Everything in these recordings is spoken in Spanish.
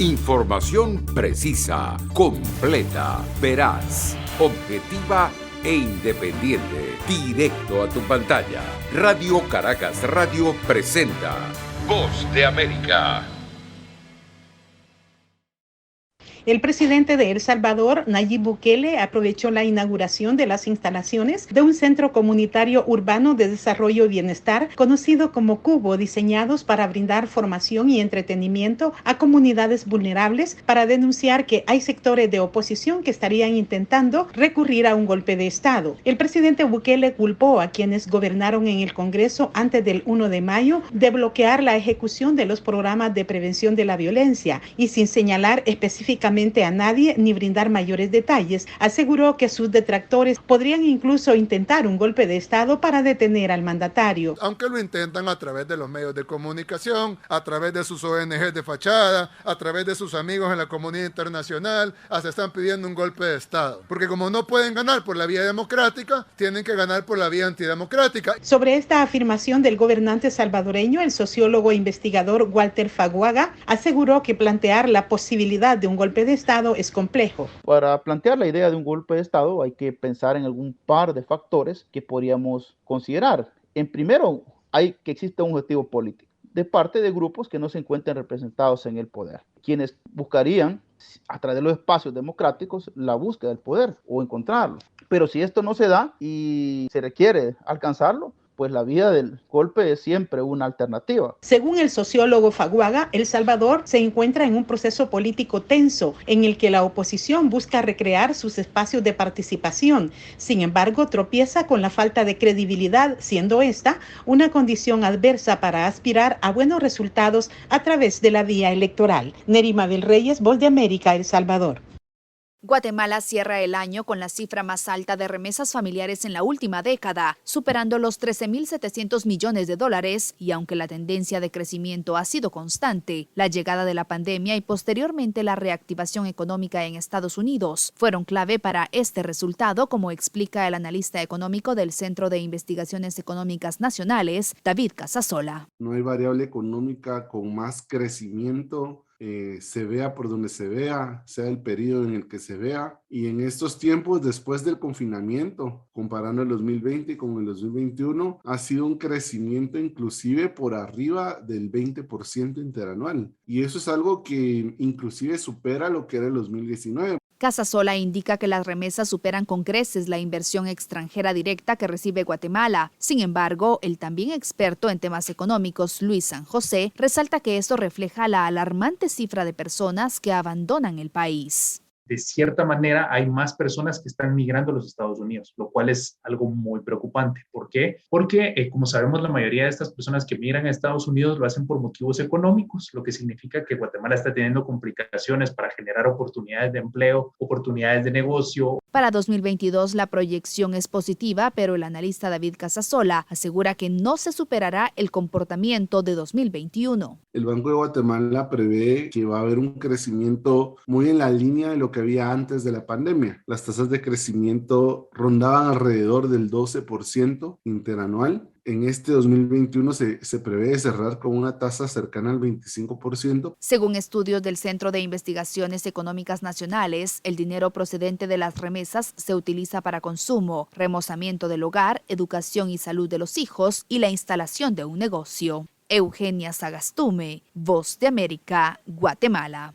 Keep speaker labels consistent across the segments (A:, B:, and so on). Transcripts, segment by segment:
A: Información precisa, completa, veraz, objetiva e independiente. Directo a tu pantalla. Radio Caracas Radio presenta Voz de América.
B: El presidente de El Salvador, Nayib Bukele, aprovechó la inauguración de las instalaciones de un centro comunitario urbano de desarrollo y bienestar, conocido como Cubo, diseñados para brindar formación y entretenimiento a comunidades vulnerables, para denunciar que hay sectores de oposición que estarían intentando recurrir a un golpe de Estado. El presidente Bukele culpó a quienes gobernaron en el Congreso antes del 1 de mayo de bloquear la ejecución de los programas de prevención de la violencia y sin señalar específicamente a nadie ni brindar mayores detalles, aseguró que sus detractores podrían incluso intentar un golpe de Estado para detener al mandatario.
C: Aunque lo intentan a través de los medios de comunicación, a través de sus ONG de fachada, a través de sus amigos en la comunidad internacional, hasta están pidiendo un golpe de Estado. Porque como no pueden ganar por la vía democrática, tienen que ganar por la vía antidemocrática.
B: Sobre esta afirmación del gobernante salvadoreño, el sociólogo e investigador Walter Faguaga aseguró que plantear la posibilidad de un golpe de Estado es complejo.
D: Para plantear la idea de un golpe de Estado hay que pensar en algún par de factores que podríamos considerar. En primero, hay que existe un objetivo político de parte de grupos que no se encuentren representados en el poder, quienes buscarían a través de los espacios democráticos la búsqueda del poder o encontrarlo. Pero si esto no se da y se requiere alcanzarlo, pues la vía del golpe es siempre una alternativa.
B: Según el sociólogo Faguaga, El Salvador se encuentra en un proceso político tenso en el que la oposición busca recrear sus espacios de participación. Sin embargo, tropieza con la falta de credibilidad, siendo esta una condición adversa para aspirar a buenos resultados a través de la vía electoral. Nerima del Reyes, Voz de América, El Salvador.
E: Guatemala cierra el año con la cifra más alta de remesas familiares en la última década, superando los 13.700 millones de dólares, y aunque la tendencia de crecimiento ha sido constante, la llegada de la pandemia y posteriormente la reactivación económica en Estados Unidos fueron clave para este resultado, como explica el analista económico del Centro de Investigaciones Económicas Nacionales, David Casasola.
F: No hay variable económica con más crecimiento, se vea por donde se vea, sea el periodo en el que se vea. Y en estos tiempos, después del confinamiento, comparando el 2020 con el 2021, ha sido un crecimiento inclusive por arriba del 20% interanual. Y eso es algo que inclusive supera lo que era el 2019.
E: Casasola indica que las remesas superan con creces la inversión extranjera directa que recibe Guatemala. Sin embargo, el también experto en temas económicos, Luis San José, resalta que esto refleja la alarmante cifra de personas que abandonan el país.
G: De cierta manera hay más personas que están migrando a los Estados Unidos, lo cual es algo muy preocupante. ¿Por qué? Porque, como sabemos, la mayoría de estas personas que migran a Estados Unidos lo hacen por motivos económicos, lo que significa que Guatemala está teniendo complicaciones para generar oportunidades de empleo, oportunidades de negocio.
E: Para 2022 la proyección es positiva, pero el analista David Casasola asegura que no se superará el comportamiento de 2021.
F: El Banco de Guatemala prevé que va a haber un crecimiento muy en la línea de lo que había antes de la pandemia. Las tasas de crecimiento rondaban alrededor del 12% interanual. En este 2021 se prevé cerrar con una tasa cercana al 25%.
E: Según estudios del Centro de Investigaciones Económicas Nacionales, el dinero procedente de las remesas se utiliza para consumo, remozamiento del hogar, educación y salud de los hijos y la instalación de un negocio. Eugenia Sagastume, Voz de América, Guatemala.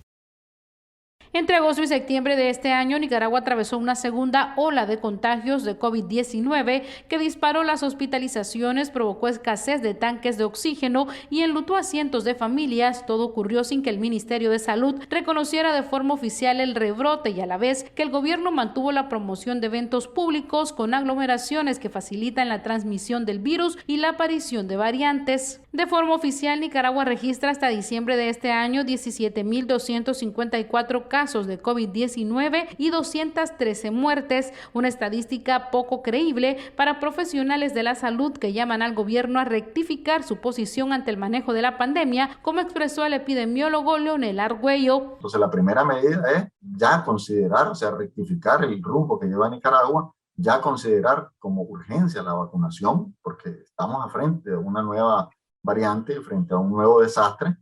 H: Entre agosto y septiembre de este año, Nicaragua atravesó una segunda ola de contagios de COVID-19 que disparó las hospitalizaciones, provocó escasez de tanques de oxígeno y enlutó a cientos de familias. Todo ocurrió sin que el Ministerio de Salud reconociera de forma oficial el rebrote y a la vez que el gobierno mantuvo la promoción de eventos públicos con aglomeraciones que facilitan la transmisión del virus y la aparición de variantes. De forma oficial, Nicaragua registra hasta diciembre de este año 17.254 casos de COVID-19 y 213 muertes, una estadística poco creíble para profesionales de la salud que llaman al gobierno a rectificar su posición ante el manejo de la pandemia, como expresó el epidemiólogo Leonel Argüello.
I: Entonces la primera medida es ya considerar, o sea, rectificar el rumbo que lleva Nicaragua, ya considerar como urgencia la vacunación, porque estamos a frente de una nueva variante, frente a un nuevo desastre,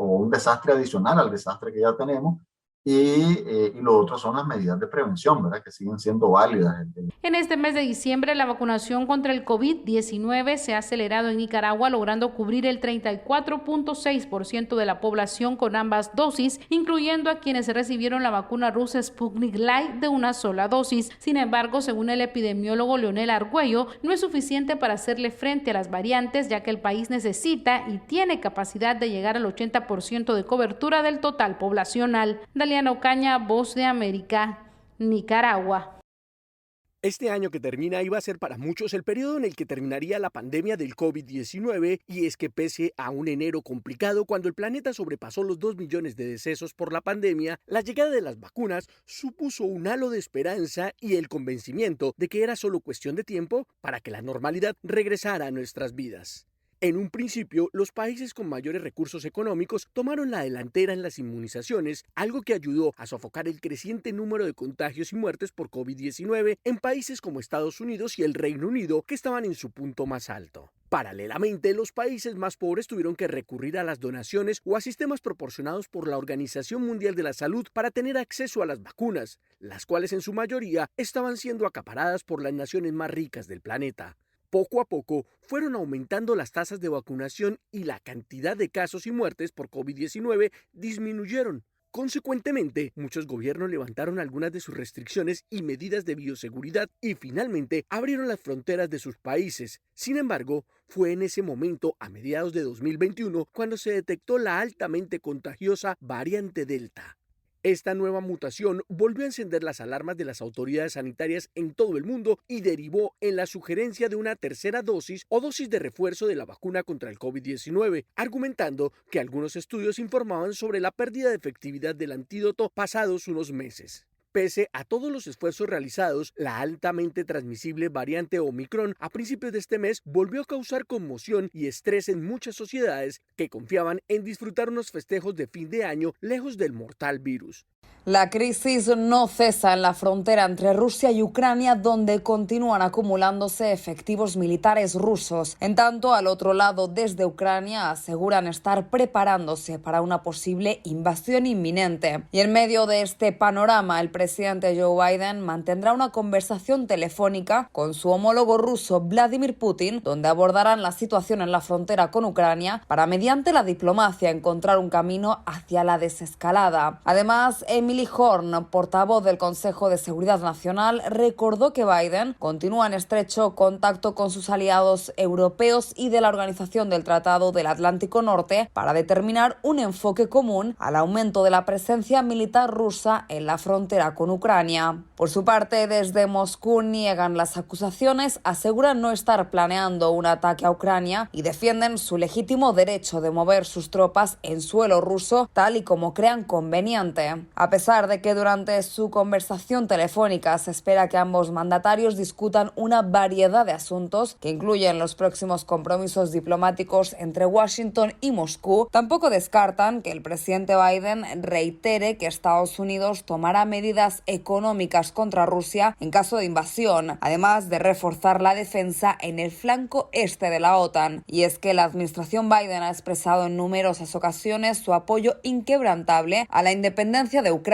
I: o un desastre adicional al desastre que ya tenemos. Y lo otro son las medidas de prevención, ¿verdad? Que siguen siendo válidas.
H: En este mes de diciembre, la vacunación contra el COVID-19 se ha acelerado en Nicaragua, logrando cubrir el 34.6% de la población con ambas dosis, incluyendo a quienes recibieron la vacuna rusa Sputnik Light de una sola dosis. Sin embargo, según el epidemiólogo Leonel Argüello, no es suficiente para hacerle frente a las variantes, ya que el país necesita y tiene capacidad de llegar al 80% de cobertura del total poblacional. Daliana Ocaña, Voz de América, Nicaragua.
J: Este año que termina iba a ser para muchos el periodo en el que terminaría la pandemia del COVID-19, y es que pese a un enero complicado cuando el planeta sobrepasó los 2 millones de decesos por la pandemia, la llegada de las vacunas supuso un halo de esperanza y el convencimiento de que era solo cuestión de tiempo para que la normalidad regresara a nuestras vidas. En un principio, los países con mayores recursos económicos tomaron la delantera en las inmunizaciones, algo que ayudó a sofocar el creciente número de contagios y muertes por COVID-19 en países como Estados Unidos y el Reino Unido, que estaban en su punto más alto. Paralelamente, los países más pobres tuvieron que recurrir a las donaciones o a sistemas proporcionados por la Organización Mundial de la Salud para tener acceso a las vacunas, las cuales en su mayoría estaban siendo acaparadas por las naciones más ricas del planeta. Poco a poco fueron aumentando las tasas de vacunación y la cantidad de casos y muertes por COVID-19 disminuyeron. Consecuentemente, muchos gobiernos levantaron algunas de sus restricciones y medidas de bioseguridad y finalmente abrieron las fronteras de sus países. Sin embargo, fue en ese momento, a mediados de 2021, cuando se detectó la altamente contagiosa variante Delta. Esta nueva mutación volvió a encender las alarmas de las autoridades sanitarias en todo el mundo y derivó en la sugerencia de una tercera dosis o dosis de refuerzo de la vacuna contra el COVID-19, argumentando que algunos estudios informaban sobre la pérdida de efectividad del antídoto pasados unos meses. Pese a todos los esfuerzos realizados, la altamente transmisible variante Omicron a principios de este mes volvió a causar conmoción y estrés en muchas sociedades que confiaban en disfrutar unos festejos de fin de año lejos del mortal virus.
K: La crisis no cesa en la frontera entre Rusia y Ucrania, donde continúan acumulándose efectivos militares rusos. En tanto, al otro lado, desde Ucrania, aseguran estar preparándose para una posible invasión inminente. Y en medio de este panorama, el presidente Joe Biden mantendrá una conversación telefónica con su homólogo ruso Vladimir Putin, donde abordarán la situación en la frontera con Ucrania para, mediante la diplomacia, encontrar un camino hacia la desescalada. Además, Emily Horn, portavoz del Consejo de Seguridad Nacional, recordó que Biden continúa en estrecho contacto con sus aliados europeos y de la Organización del Tratado del Atlántico Norte para determinar un enfoque común al aumento de la presencia militar rusa en la frontera con Ucrania. Por su parte, desde Moscú niegan las acusaciones, aseguran no estar planeando un ataque a Ucrania y defienden su legítimo derecho de mover sus tropas en suelo ruso tal y como crean conveniente. A pesar de que durante su conversación telefónica se espera que ambos mandatarios discutan una variedad de asuntos que incluyen los próximos compromisos diplomáticos entre Washington y Moscú, tampoco descartan que el presidente Biden reitere que Estados Unidos tomará medidas económicas contra Rusia en caso de invasión, además de reforzar la defensa en el flanco este de la OTAN. Y es que la administración Biden ha expresado en numerosas ocasiones su apoyo inquebrantable a la independencia de Ucrania.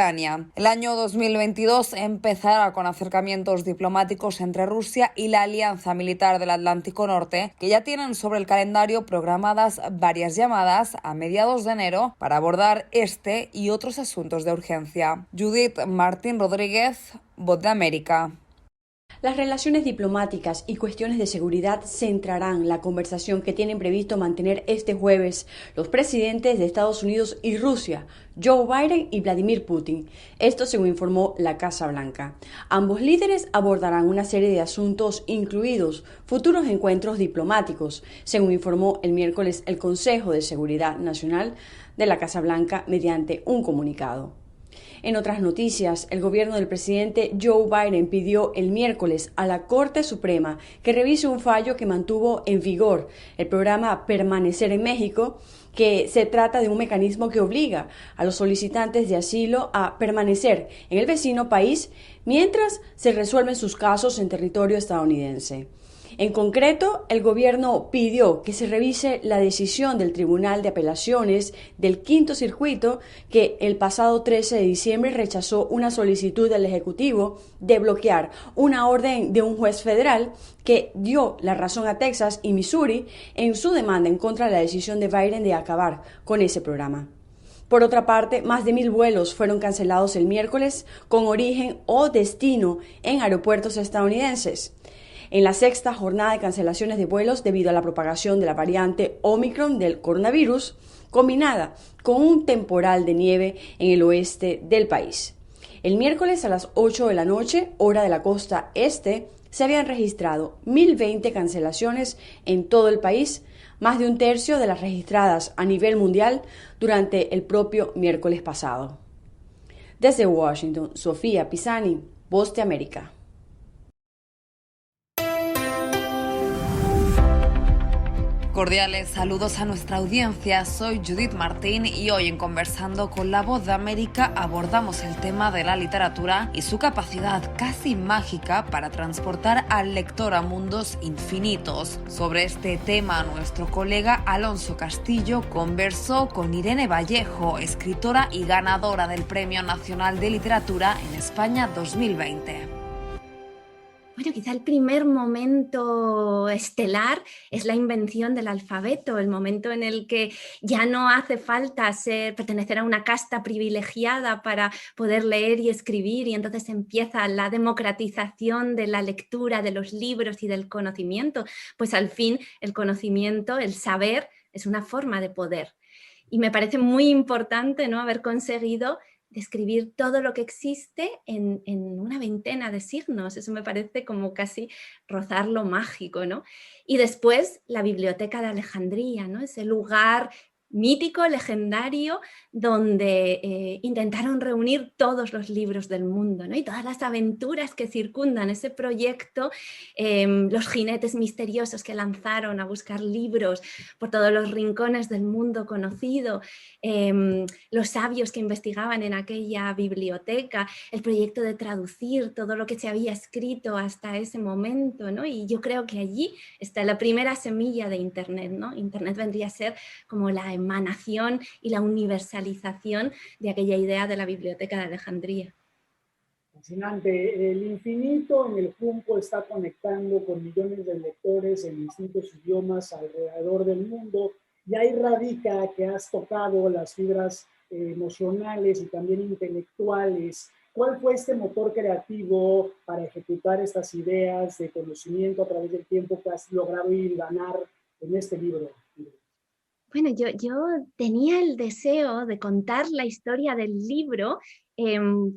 K: El año 2022 empezará con acercamientos diplomáticos entre Rusia y la Alianza Militar del Atlántico Norte, que ya tienen sobre el calendario programadas varias llamadas a mediados de enero para abordar este y otros asuntos de urgencia. Judith Martín Rodríguez, Voz de América.
L: Las relaciones diplomáticas y cuestiones de seguridad centrarán la conversación que tienen previsto mantener este jueves los presidentes de Estados Unidos y Rusia, Joe Biden y Vladimir Putin. Esto según informó la Casa Blanca. Ambos líderes abordarán una serie de asuntos, incluidos futuros encuentros diplomáticos, según informó el miércoles el Consejo de Seguridad Nacional de la Casa Blanca mediante un comunicado. En otras noticias, el gobierno del presidente Joe Biden pidió el miércoles a la Corte Suprema que revise un fallo que mantuvo en vigor el programa Permanecer en México, que se trata de un mecanismo que obliga a los solicitantes de asilo a permanecer en el vecino país mientras se resuelven sus casos en territorio estadounidense. En concreto, el gobierno pidió que se revise la decisión del Tribunal de Apelaciones del Quinto Circuito, que el pasado 13 de diciembre rechazó una solicitud del Ejecutivo de bloquear una orden de un juez federal que dio la razón a Texas y Missouri en su demanda en contra de la decisión de Biden de acabar con ese programa. Por otra parte, más de 1.000 vuelos fueron cancelados el miércoles con origen o destino en aeropuertos estadounidenses. En la sexta jornada de cancelaciones de vuelos debido a la propagación de la variante Omicron del coronavirus, combinada con un temporal de nieve en el oeste del país. El miércoles a las 8 de la noche, hora de la costa este, se habían registrado 1.020 cancelaciones en todo el país, más de un tercio de las registradas a nivel mundial durante el propio miércoles pasado. Desde Washington, Sofía Pisani, Voz de América.
K: Cordiales saludos a nuestra audiencia, soy Judith Martín y hoy en Conversando con la Voz de América abordamos el tema de la literatura y su capacidad casi mágica para transportar al lector a mundos infinitos. Sobre este tema, nuestro colega Alonso Castillo conversó con Irene Vallejo, escritora y ganadora del Premio Nacional de Literatura en España 2020.
M: Bueno, quizá el primer momento estelar es la invención del alfabeto, el momento en el que ya no hace falta pertenecer a una casta privilegiada para poder leer y escribir, y entonces empieza la democratización de la lectura, de los libros y del conocimiento. Pues al fin el conocimiento, el saber, es una forma de poder. Y me parece muy importante, ¿no?, haber conseguido describir todo lo que existe en una veintena de signos. Eso me parece como casi rozar lo mágico, ¿no? Y después la Biblioteca de Alejandría, ¿no? Ese lugar mítico, legendario, donde intentaron reunir todos los libros del mundo, ¿no? Y todas las aventuras que circundan ese proyecto, los jinetes misteriosos que lanzaron a buscar libros por todos los rincones del mundo conocido, los sabios que investigaban en aquella biblioteca, el proyecto de traducir todo lo que se había escrito hasta ese momento, ¿no? Y yo creo que allí está la primera semilla de Internet, ¿no? Internet vendría a ser como la emanación y la universalización de aquella idea de la Biblioteca de Alejandría.
N: Fascinante. El infinito en el Junco está conectando con millones de lectores en distintos idiomas alrededor del mundo, y ahí radica que has tocado las fibras emocionales y también intelectuales. ¿Cuál fue este motor creativo para ejecutar estas ideas de conocimiento a través del tiempo que has logrado ganar en este libro?
M: Bueno, yo tenía el deseo de contar la historia del libro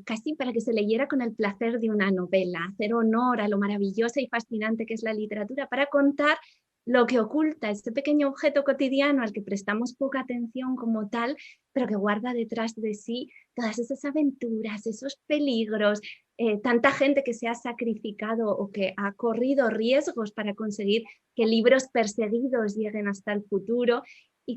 M: casi para que se leyera con el placer de una novela, hacer honor a lo maravillosa y fascinante que es la literatura, para contar lo que oculta ese pequeño objeto cotidiano al que prestamos poca atención como tal, pero que guarda detrás de sí todas esas aventuras, esos peligros, tanta gente que se ha sacrificado o que ha corrido riesgos para conseguir que libros perseguidos lleguen hasta el futuro. Y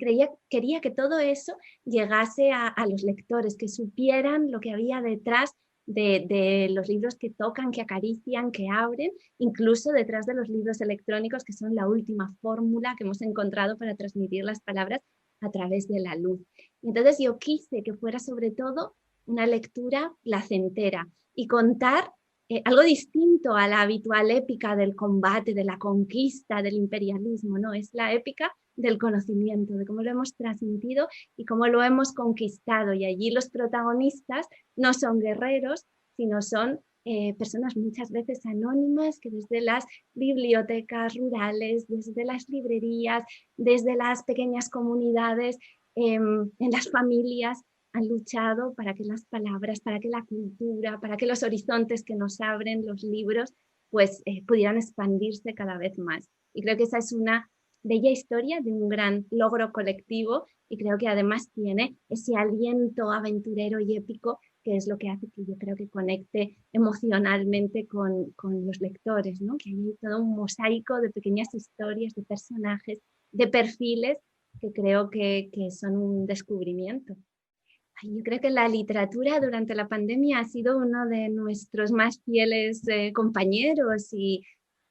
M: quería que todo eso llegase a los lectores, que supieran lo que había detrás de los libros que tocan, que acarician, que abren, incluso detrás de los libros electrónicos, que son la última fórmula que hemos encontrado para transmitir las palabras a través de la luz. Y entonces yo quise que fuera sobre todo una lectura placentera y contar algo distinto a la habitual épica del combate, de la conquista, del imperialismo, ¿no? Es la épica del conocimiento, de cómo lo hemos transmitido y cómo lo hemos conquistado. Y allí los protagonistas no son guerreros, sino son personas muchas veces anónimas que desde las bibliotecas rurales, desde las librerías, desde las pequeñas comunidades, en las familias, han luchado para que las palabras, para que la cultura, para que los horizontes que nos abren los libros, pues pudieran expandirse cada vez más. Y creo que esa es una bella historia de un gran logro colectivo, y creo que además tiene ese aliento aventurero y épico que es lo que hace que yo creo que conecte emocionalmente con los lectores, ¿no? Que hay todo un mosaico de pequeñas historias, de personajes, de perfiles que creo que son un descubrimiento. Yo creo que la literatura durante la pandemia ha sido uno de nuestros más fieles compañeros, y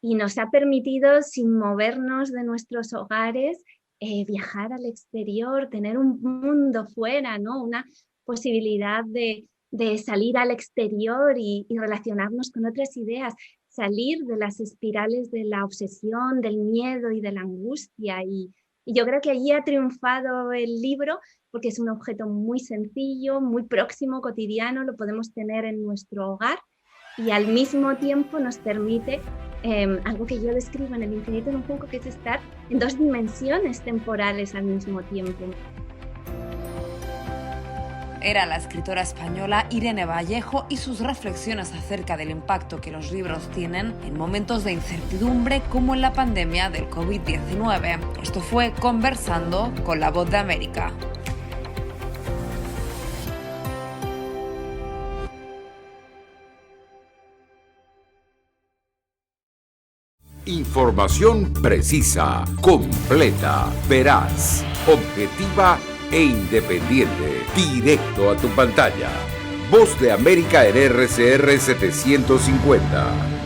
M: y nos ha permitido, sin movernos de nuestros hogares, viajar al exterior, tener un mundo fuera, ¿no? Una posibilidad de salir al exterior y relacionarnos con otras ideas, salir de las espirales de la obsesión, del miedo y de la angustia. Y yo creo que allí ha triunfado el libro porque es un objeto muy sencillo, muy próximo, cotidiano, lo podemos tener en nuestro hogar y al mismo tiempo nos permite algo que yo describo en El infinito en un junco, que es estar en 2 dimensiones temporales al mismo tiempo.
K: Era la escritora española Irene Vallejo y sus reflexiones acerca del impacto que los libros tienen en momentos de incertidumbre como en la pandemia del COVID-19. Esto fue Conversando con La Voz de América.
A: Información precisa, completa, veraz, objetiva e independiente. Directo a tu pantalla. Voz de América en RCR 750.